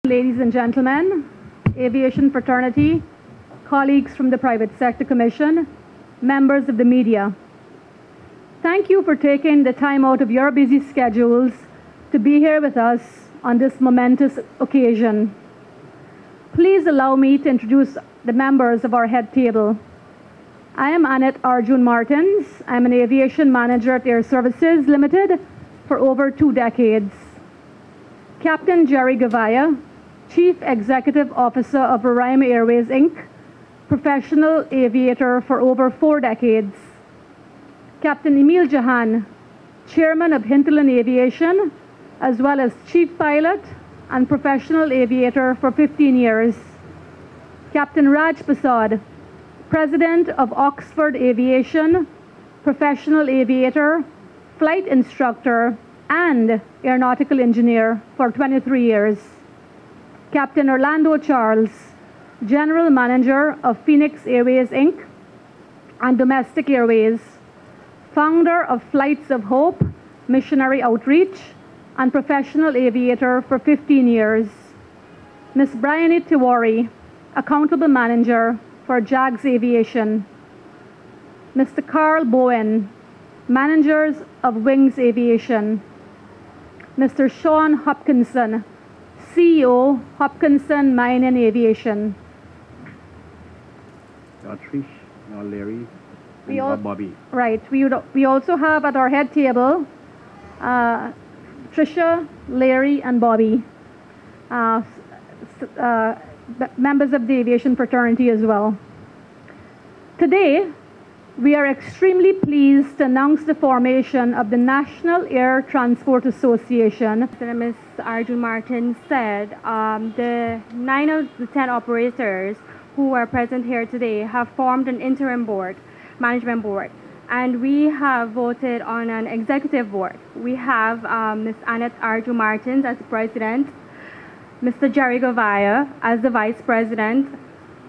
Ladies and gentlemen, aviation fraternity, colleagues from the Private Sector Commission, members of the media, thank you for taking the time out of your busy schedules to be here with us on this momentous occasion. Please allow me to introduce the members of our head table. I am Annette Arjun Martins. I'm an aviation manager at Air Services Limited for over 2 decades. Captain Jerry Gavaya, Chief Executive Officer of Roraima Airways Inc., professional aviator for over 4 decades. Captain Emil Jahan, Chairman of Hinterland Aviation, as well as Chief Pilot and professional aviator for 15 years. Captain Raj Prasad, President of Oxford Aviation, professional aviator, flight instructor, and aeronautical engineer for 23 years. Captain Orlando Charles, General Manager of Phoenix Airways Inc. and Domestic Airways, founder of Flights of Hope, Missionary Outreach, and professional aviator for 15 years. Ms. Bryony Tiwari, Accountable Manager for JAGS Aviation. Mr. Carl Bowen, Managers of Wings Aviation. Mr. Sean Hopkinson, CEO, Hopkinson Mine and Aviation. Trish, now Larry, and Bobby. Right. We also have at our head table Trisha, Larry, and Bobby, members of the aviation fraternity as well. Today, we are extremely pleased to announce the formation of the National Air Transport Association. As Ms. Arjun Martin said, the 9 of the 10 operators who are present here today have formed an interim board, management board, and we have voted on an executive board. We have Ms. Annette Arjun Martins as the president, Mr. Jerry Gavaya as the vice president,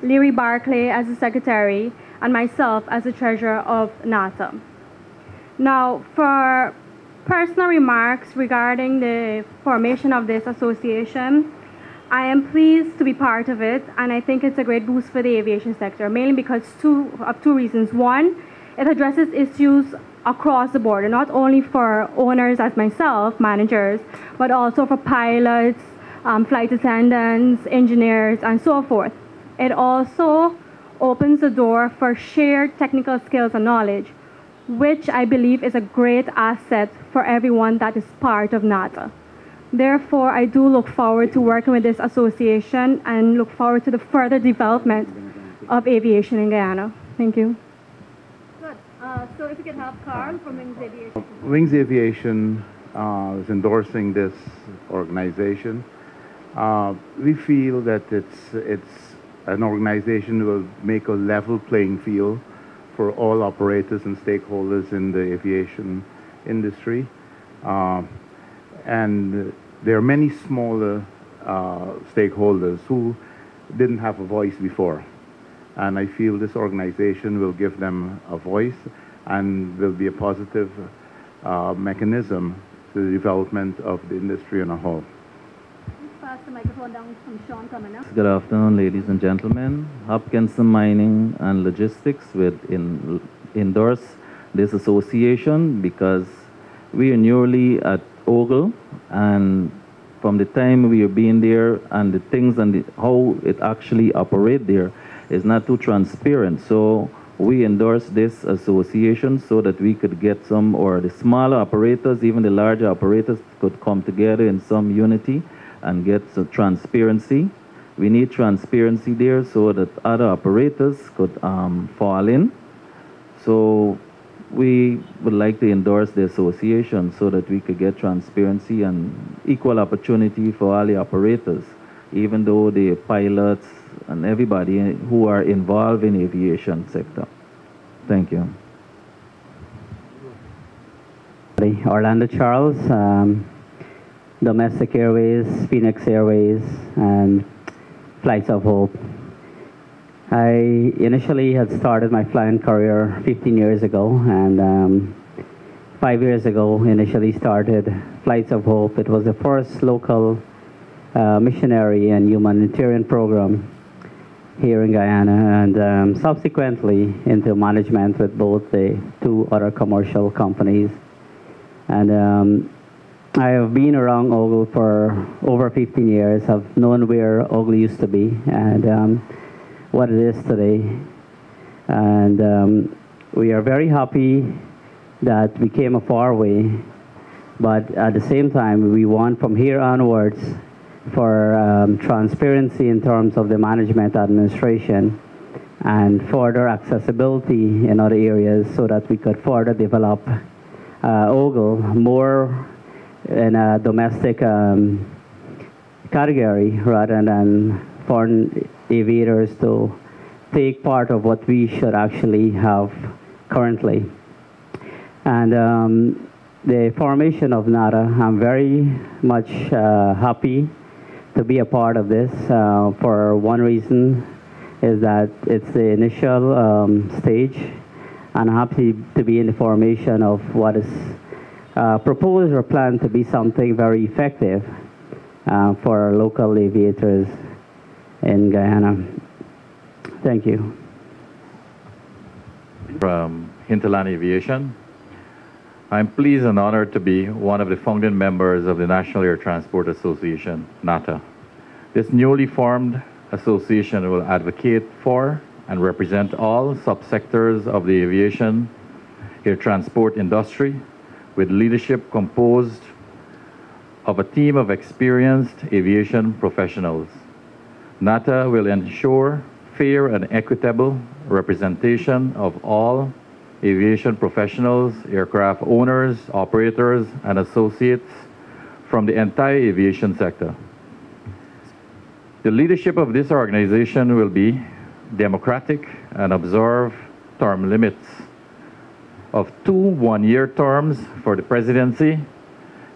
Leary Barclay as the secretary, and myself as the treasurer of NATA. Now, for personal remarks regarding the formation of this association, I am pleased to be part of it, and I think it's a great boost for the aviation sector, mainly because of two reasons. One, it addresses issues across the board, and not only for owners as myself, managers, but also for pilots, flight attendants, engineers, and so forth. It also opens the door for shared technical skills and knowledge, which I believe is a great asset for everyone that is part of NATA. Therefore, I do look forward to working with this association and look forward to the further development of aviation in Guyana. Thank you. Good. So if you could have Carl from Wings Aviation. Wings Aviation is endorsing this organization. We feel that it's an organization that will make a level playing field for all operators and stakeholders in the aviation industry. And there are many smaller stakeholders who didn't have a voice before. And I feel this organization will give them a voice and will be a positive mechanism to the development of the industry in a whole. Pass the microphone down from Sean coming up. Good afternoon, ladies and gentlemen. Hopkinson Mining and Logistics will endorse this association because we are newly at Ogle, and from the time we are being there and the things and how it actually operates there is not too transparent. So we endorse this association so that we could get some, or the smaller operators, even the larger operators, could come together in some unity and get some transparency. We need transparency there so that other operators could fall in. So we would like to endorse the association so that we could get transparency and equal opportunity for all the operators, even though the pilots and everybody who are involved in the aviation sector. Thank you. Orlando Charles, Domestic Airways, Phoenix Airways, and Flights of Hope. I initially had started my flying career 15 years ago, and 5 years ago initially started Flights of Hope. It was the first local missionary and humanitarian program here in Guyana, and subsequently into management with both the two other commercial companies. And I have been around Ogle for over 15 years. I've known where Ogle used to be and what it is today. And we are very happy that we came a far way, but at the same time, we want from here onwards for transparency in terms of the management administration and further accessibility in other areas so that we could further develop Ogle more in a domestic category rather than foreign aviators to take part of what we should actually have currently. And the formation of NATA, I'm very much happy to be a part of this for one reason is that it's the initial stage, and I'm happy to be in the formation of what is proposed or planned to be something very effective for local aviators in Guyana. Thank you. From Hinterland Aviation, I'm pleased and honored to be one of the founding members of the National Air Transport Association, NATA. This newly formed association will advocate for and represent all subsectors of the aviation air transport industry, with leadership composed of a team of experienced aviation professionals. NATA will ensure fair and equitable representation of all aviation professionals, aircraft owners, operators, and associates from the entire aviation sector. The leadership of this organization will be democratic and observe term limits of 2 one-year terms for the presidency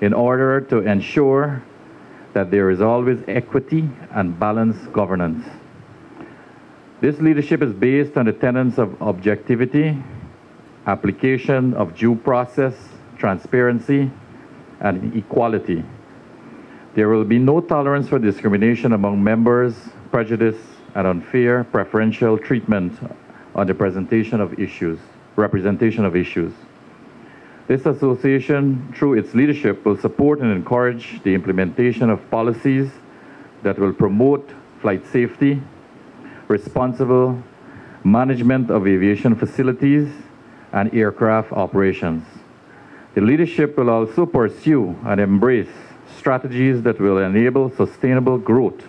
in order to ensure that there is always equity and balanced governance. This leadership is based on the tenets of objectivity, application of due process, transparency, and equality. There will be no tolerance for discrimination among members, prejudice, and unfair preferential treatment on the representation of issues. This association, through its leadership, will support and encourage the implementation of policies that will promote flight safety, responsible management of aviation facilities, and aircraft operations. The leadership will also pursue and embrace strategies that will enable sustainable growth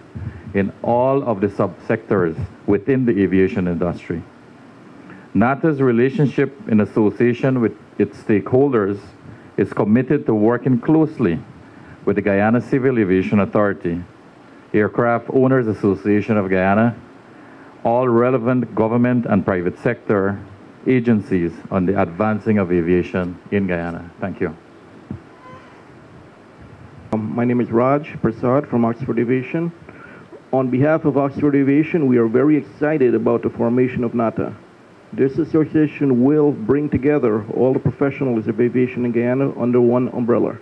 in all of the subsectors within the aviation industry. NATA's relationship in association with its stakeholders is committed to working closely with the Guyana Civil Aviation Authority, Aircraft Owners Association of Guyana, all relevant government and private sector agencies on the advancing of aviation in Guyana. Thank you. My name is Raj Prasad from Oxford Aviation. On behalf of Oxford Aviation, we are very excited about the formation of NATA. This association will bring together all the professionals of aviation in Guyana under one umbrella.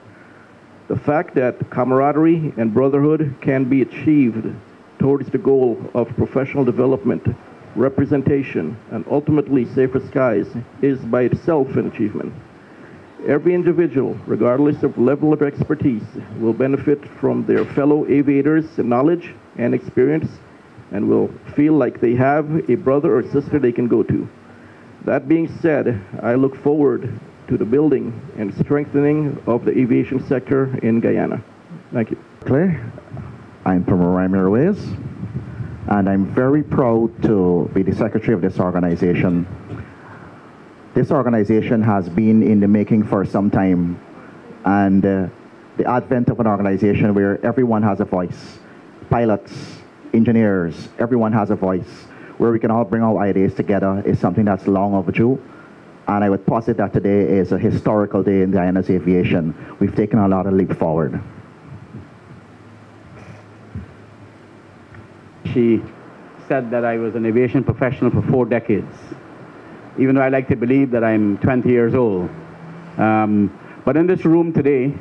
The fact that camaraderie and brotherhood can be achieved towards the goal of professional development, representation, and ultimately safer skies is by itself an achievement. Every individual, regardless of level of expertise, will benefit from their fellow aviators' knowledge and experience and will feel like they have a brother or sister they can go to. That being said, I look forward to the building and strengthening of the aviation sector in Guyana. Thank you. Clay, I'm from Orion Airways, and I'm very proud to be the secretary of this organization. This organization has been in the making for some time, and the advent of an organization where everyone has a voice, pilots, engineers, everyone has a voice, where we can all bring our ideas together is something that's long overdue. And I would posit that today is a historical day in Guyana's aviation. We've taken a lot of leap forward. She said that I was an aviation professional for 4 decades, even though I like to believe that I'm 20 years old. But in this room today,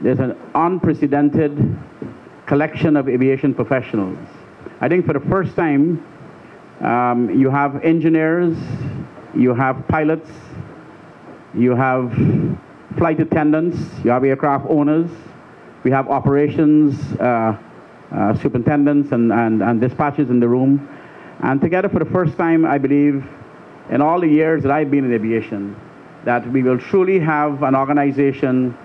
there's an unprecedented collection of aviation professionals. I think for the first time, you have engineers, you have pilots, you have flight attendants, you have aircraft owners, we have operations superintendents and dispatchers in the room. And together for the first time, I believe, in all the years that I've been in aviation, that we will truly have an organization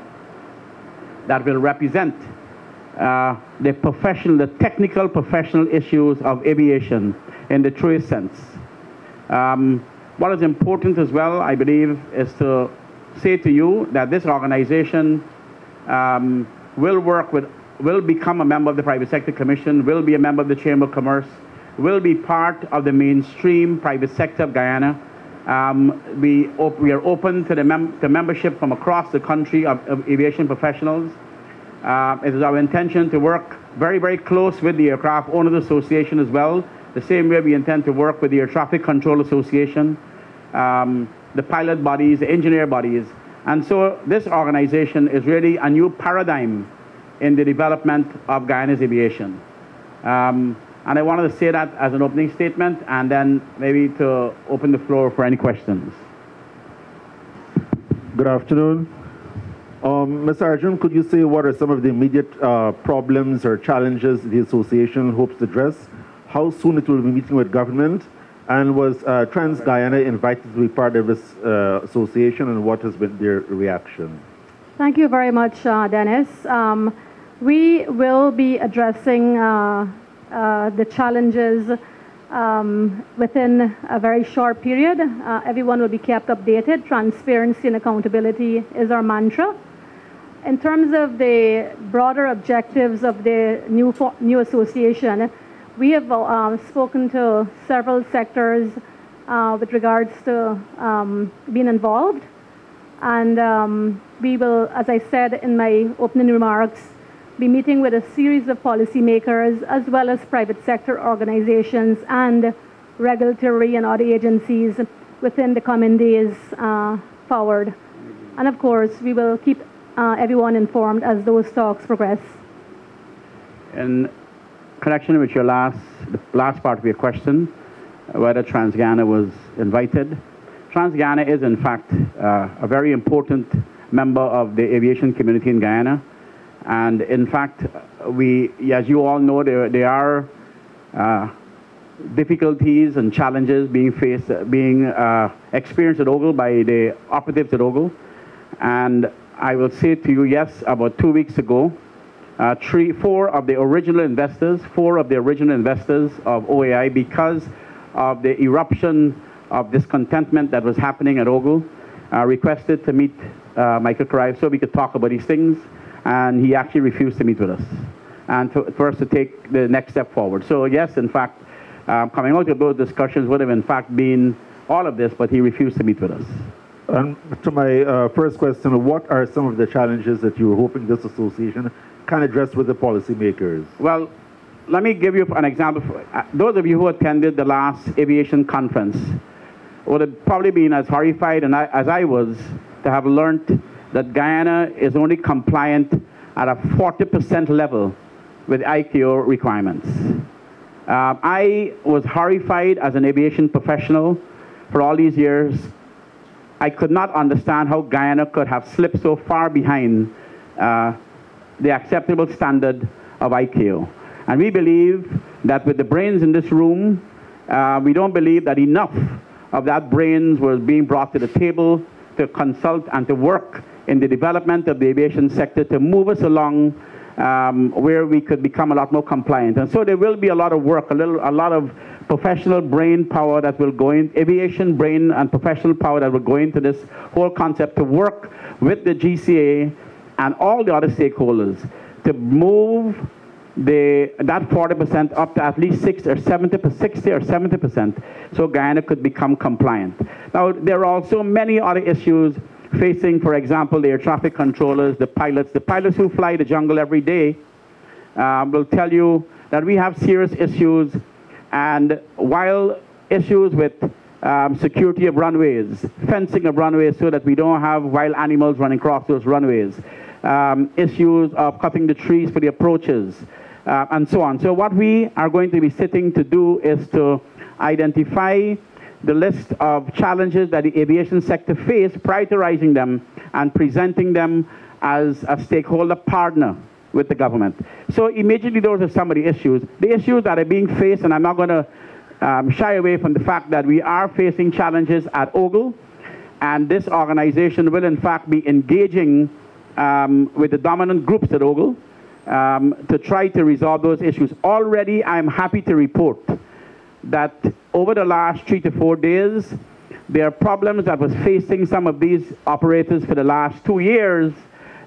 that will represent the technical professional issues of aviation in the truest sense. What is important as well, I believe, is to say to you that this organization will become a member of the Private Sector Commission, will be a member of the Chamber of Commerce, will be part of the mainstream private sector of Guyana. We are open to the membership from across the country of aviation professionals. It is our intention to work very, very close with the Aircraft Owners Association as well, the same way we intend to work with the Air Traffic Control Association, the pilot bodies, the engineer bodies. And so this organization is really a new paradigm in the development of Guyana's aviation. And I wanted to say that as an opening statement, and then maybe to open the floor for any questions. Good afternoon. Ms. Arjun, could you say what are some of the immediate problems or challenges the association hopes to address? How soon it will be meeting with government? And was Trans-Guyana invited to be part of this association, and what has been their reaction? Thank you very much, Dennis. We will be addressing the challenges within a very short period. Everyone will be kept updated. Transparency and accountability is our mantra. In terms of the broader objectives of the new association, we have spoken to several sectors with regards to being involved. And we will, as I said in my opening remarks, be meeting with a series of policymakers as well as private sector organizations and regulatory and other agencies within the coming days forward. And of course, we will keep everyone informed as those talks progress. In connection with the last part of your question, whether Trans-Guyana was invited, Trans-Guyana is in fact a very important member of the aviation community in Guyana. And in fact, as you all know, there are difficulties and challenges being experienced at Ogle by the operatives at Ogle. And I will say to you, yes, about 2 weeks ago, four of the original investors of OAI, because of the eruption of discontentment that was happening at Ogle, requested to meet Michael Karive so we could talk about these things. And he actually refused to meet with us and for us to take the next step forward. So yes, in fact, coming out of those discussions would have in fact been all of this, but he refused to meet with us. And to my first question, what are some of the challenges that you're hoping this association can address with the policymakers? Well, let me give you an example. Those of you who attended the last aviation conference would have probably been as horrified as I was to have learned that Guyana is only compliant at a 40% level with ICAO requirements. I was horrified as an aviation professional for all these years. I could not understand how Guyana could have slipped so far behind the acceptable standard of ICAO. And we believe that with the brains in this room, we don't believe that enough of that brains was being brought to the table to consult and to work in the development of the aviation sector to move us along where we could become a lot more compliant. And so there will be a lot of work, a lot of professional brain power that will go in, aviation brain and professional power that will go into this whole concept to work with the GCA and all the other stakeholders to move that 40% up to at least 60 or 70%, so Guyana could become compliant. Now, there are also many other issues facing, for example, the air traffic controllers, the pilots who fly the jungle every day will tell you that we have serious issues, and while issues with security of runways, fencing of runways so that we don't have wild animals running across those runways, issues of cutting the trees for the approaches, and so on. So what we are going to be sitting to do is to identify the list of challenges that the aviation sector face, prioritizing them and presenting them as a stakeholder partner with the government. So immediately those are some of the issues. The issues that are being faced, and I'm not going to shy away from the fact that we are facing challenges at OGLE, and this organization will in fact be engaging with the dominant groups at OGLE to try to resolve those issues. Already I'm happy to report that over the last 3 to 4 days, there are problems that was facing some of these operators for the last 2 years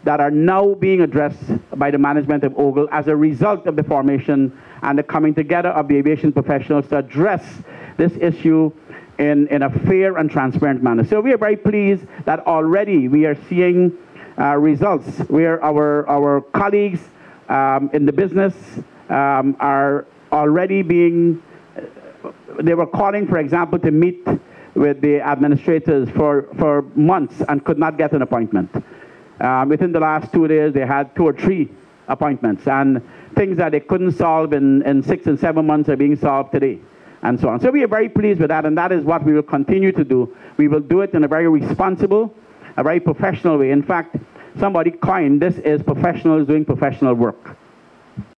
that are now being addressed by the management of OGLE as a result of the formation and the coming together of the aviation professionals to address this issue in a fair and transparent manner. So we are very pleased that already we are seeing results where our colleagues in the business are already being, they were calling, for example, to meet with the administrators for months and could not get an appointment. Within the last 2 days, they had 2 or 3 appointments, and things that they couldn't solve in 6 and 7 months are being solved today, and so on. So we are very pleased with that, and that is what we will continue to do. We will do it in a very responsible, a very professional way. In fact, somebody coined this is professionals doing professional work.